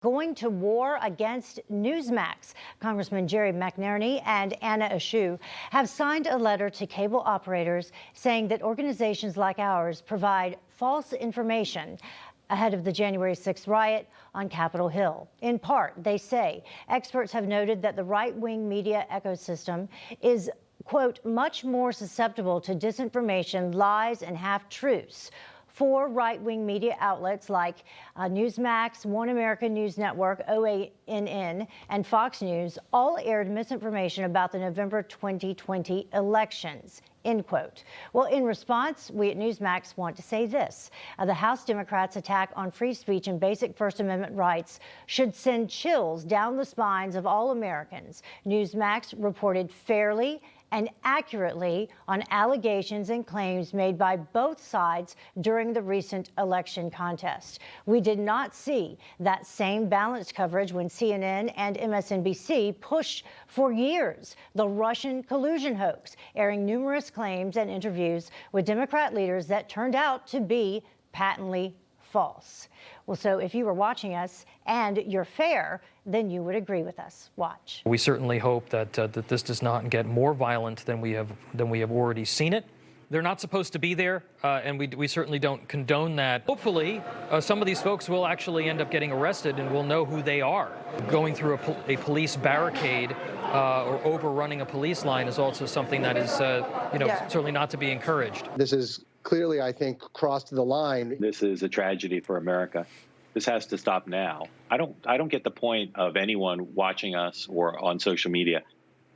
going to war against Newsmax. Congressman Jerry McNerney and Anna Eshoo have signed a letter to cable operators saying that organizations like ours provide false information ahead of the January 6th riot on Capitol Hill. In part, they say experts have noted that the right-wing media ecosystem is, quote, much more susceptible to disinformation, lies, and half-truths. 4 right-wing media outlets like Newsmax, One American News Network, OANN, and Fox News all aired misinformation about the November 2020 elections, end quote. Well, in response, we at Newsmax want to say this. The House Democrats' attack on free speech and basic First Amendment rights should send chills down the spines of all Americans. Newsmax reported fairly and accurately on allegations and claims made by both sides during the recent election contest. We did not see that same balanced coverage when CNN and MSNBC pushed for years the Russian collusion hoax, airing numerous claims and interviews with Democrat leaders that turned out to be patently false. Well, so if you were watching us and you're fair, then you would agree with us. Watch. We certainly hope that that this does not get more violent than we have already seen it. They're not supposed to be there, and we certainly don't condone that. Hopefully, some of these folks will actually end up getting arrested, and we'll know who they are. Going through a police barricade or overrunning a police line is also something that is, certainly not to be encouraged. This is clearly, I think, crossed the line. This is a tragedy for America. This has to stop now. I don't get the point of anyone watching us or on social media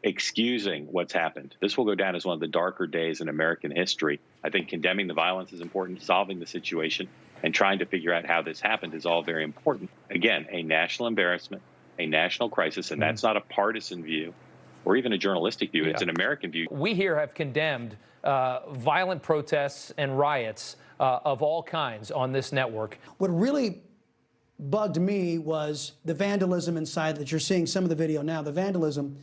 excusing what's happened. This will go down as one of the darker days in American history. I think condemning the violence is important, solving the situation, and trying to figure out how this happened is all very important. Again, a national embarrassment, a national crisis, and that's not a partisan view or even a journalistic view. It's an American view. We here have condemned violent protests and riots of all kinds on this network. What really bugged me was the vandalism inside that you're seeing some of the video now, the vandalism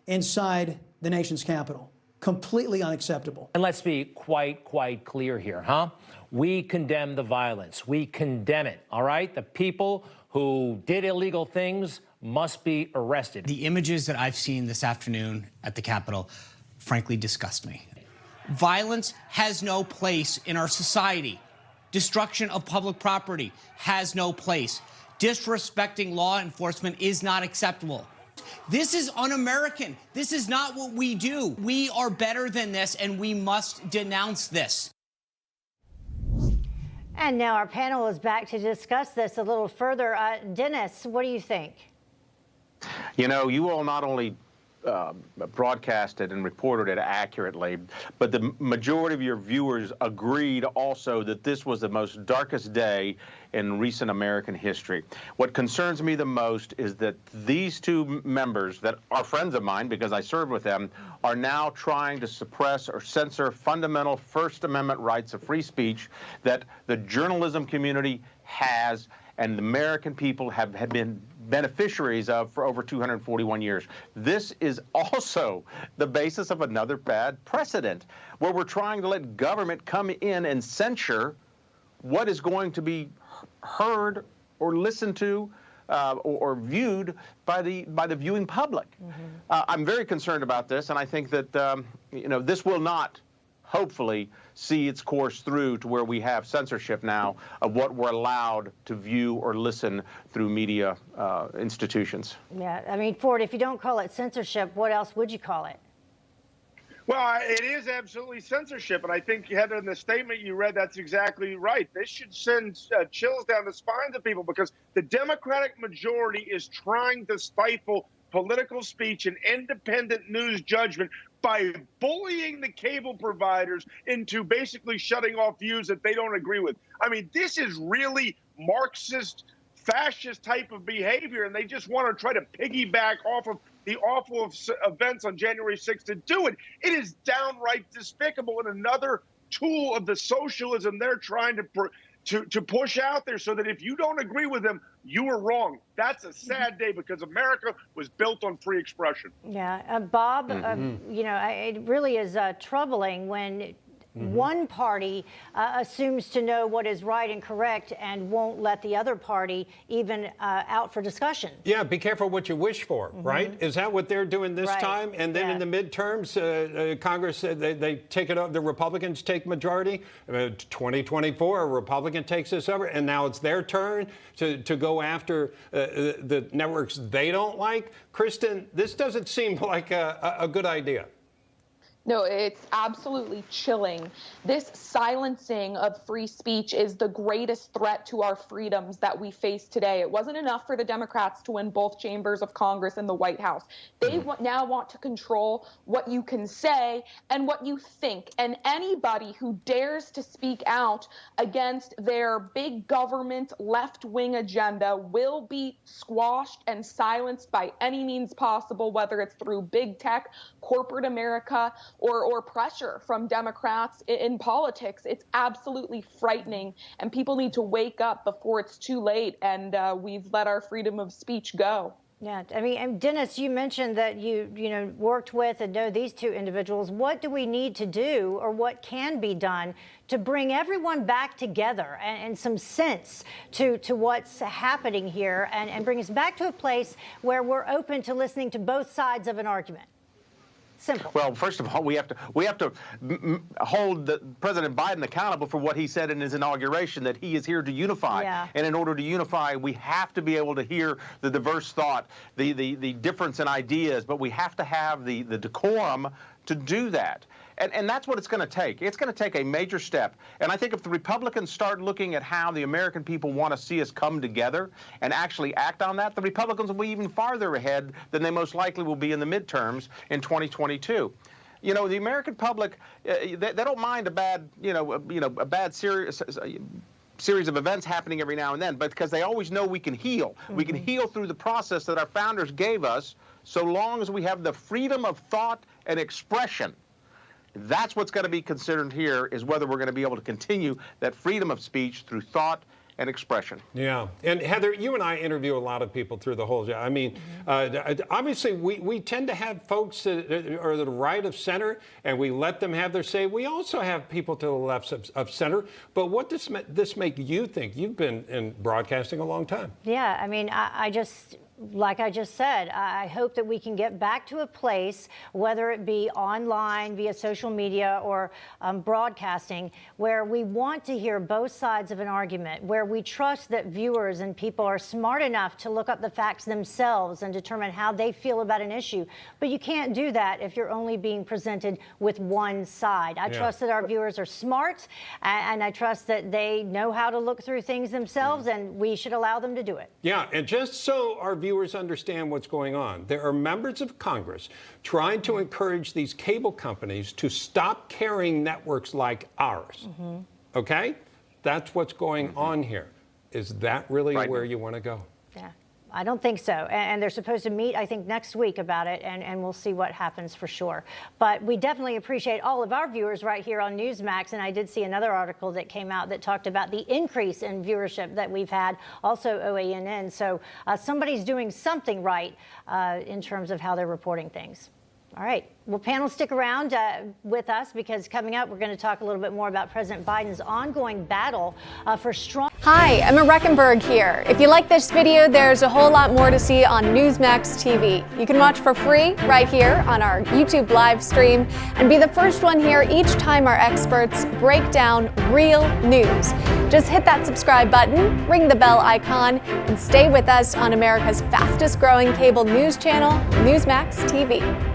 inside the nation's capital. Completely unacceptable. And let's be quite clear here, huh? We condemn the violence. We condemn it, all right? The people who did illegal things must be arrested. The images that I've seen this afternoon at the Capitol, frankly, disgust me. Violence has no place in our society. Destruction of public property has no place. Disrespecting law enforcement is not acceptable. This is un-American. This is not what we do. We are better than this, and we must denounce this. And now our panel is back to discuss this a little further. Dennis, what do you think? You know, you all not only broadcasted and reported it accurately, but the majority of your viewers agreed also that this was the most darkest day in recent American history. What concerns me the most is that these two members that are friends of mine, because I served with them, are now trying to suppress or censor fundamental First Amendment rights of free speech that the journalism community has and the American people have been beneficiaries of for over 241 years. This is also the basis of another bad precedent, where we're trying to let government come in and censure what is going to be heard or listened to or viewed by the viewing public. I'm very concerned about this, and I think that this will not hopefully see its course through to where we have censorship now of what we're allowed to view or listen through media institutions. Yeah, I mean, Ford, if you don't call it censorship, what else would you call it? Well, it is absolutely censorship, and I think, Heather, in the statement you read, that's exactly right. This should send chills down the spines of people, because the Democratic majority is trying to stifle political speech and independent news judgment by bullying the cable providers into basically shutting off views that they don't agree with. I mean, this is really Marxist, fascist type of behavior, and they just want to try to piggyback off of the awful events on January 6th to do it. It is downright despicable, and another tool of the socialism they're trying to push out there, so that if you don't agree with them, you are wrong. That's a sad day, because America was built on free expression. Yeah, Bob, it really is troubling when one party assumes to know what is right and correct and won't let the other party even out for discussion. Yeah, be careful what you wish for, right? Is that what they're doing this Right. time? And then in the midterms, Congress, they take it up, the Republicans take majority. 2024, a Republican takes this over, and now it's their turn to go after the networks they don't like. Kristen, this doesn't seem like a good idea. No, it's absolutely chilling. This silencing of free speech is the greatest threat to our freedoms that we face today. It wasn't enough for the Democrats to win both chambers of Congress and the White House. They now want to control what you can say and what you think. And anybody who dares to speak out against their big government left-wing agenda will be squashed and silenced by any means possible, whether it's through big tech, corporate America, or pressure from Democrats in politics. It's absolutely frightening, and people need to wake up before it's too late, and we've let our freedom of speech go. Yeah, I mean, and Dennis, you mentioned that you worked with and know these two individuals. What do we need to do, or what can be done to bring everyone back together and some sense to what's happening here, and bring us back to a place where we're open to listening to both sides of an argument? Simple. Well, first of all, we have to hold President Biden accountable for what he said in his inauguration, that he is here to unify. Yeah. And in order to unify, we have to be able to hear the diverse thought, the difference in ideas, but we have to have the decorum to do that. And that's what it's going to take. It's going to take a major step. And I think if the Republicans start looking at how the American people want to see us come together and actually act on that, the Republicans will be even farther ahead than they most likely will be in the midterms in 2022. You know, the American public, they don't mind a bad, a bad series of events happening every now and then, but because they always know we can heal. We can heal through the process that our founders gave us, so long as we have the freedom of thought and expression. That's what's going to be considered here, is whether we're going to be able to continue that freedom of speech through thought and expression. Yeah. And Heather, you and I interview a lot of people through the whole job. I mean, obviously, we tend to have folks that are the right of center, and we let them have their say. We also have people to the left of center. But what does this make you think? You've been in broadcasting a long time. Yeah, I mean, like I just said, I hope that we can get back to a place, whether it be online, via social media, or broadcasting, where we want to hear both sides of an argument, where we trust that viewers and people are smart enough to look up the facts themselves and determine how they feel about an issue. But you can't do that if you're only being presented with one side. I trust that our viewers are smart, and I trust that they know how to look through things themselves, and we should allow them to do it. Yeah, and just so our viewers understand what's going on, there are members of Congress trying to encourage these cable companies to stop carrying networks like ours. Okay? That's what's going on here. Is that really where you want to go? Yeah, I don't think so. And they're supposed to meet, I think, next week about it, and we'll see what happens for sure. But we definitely appreciate all of our viewers right here on Newsmax. And I did see another article that came out that talked about the increase in viewership that we've had, also OANN. So somebody's doing something right in terms of how they're reporting things. All right. Well, panel, stick around with us, because coming up, we're going to talk a little bit more about President Biden's ongoing battle for strong. Hi, Emma Reckenberg here. If you like this video, there's a whole lot more to see on Newsmax TV. You can watch for free right here on our YouTube live stream and be the first one here each time our experts break down real news. Just hit that subscribe button, ring the bell icon, and stay with us on America's fastest growing cable news channel, Newsmax TV.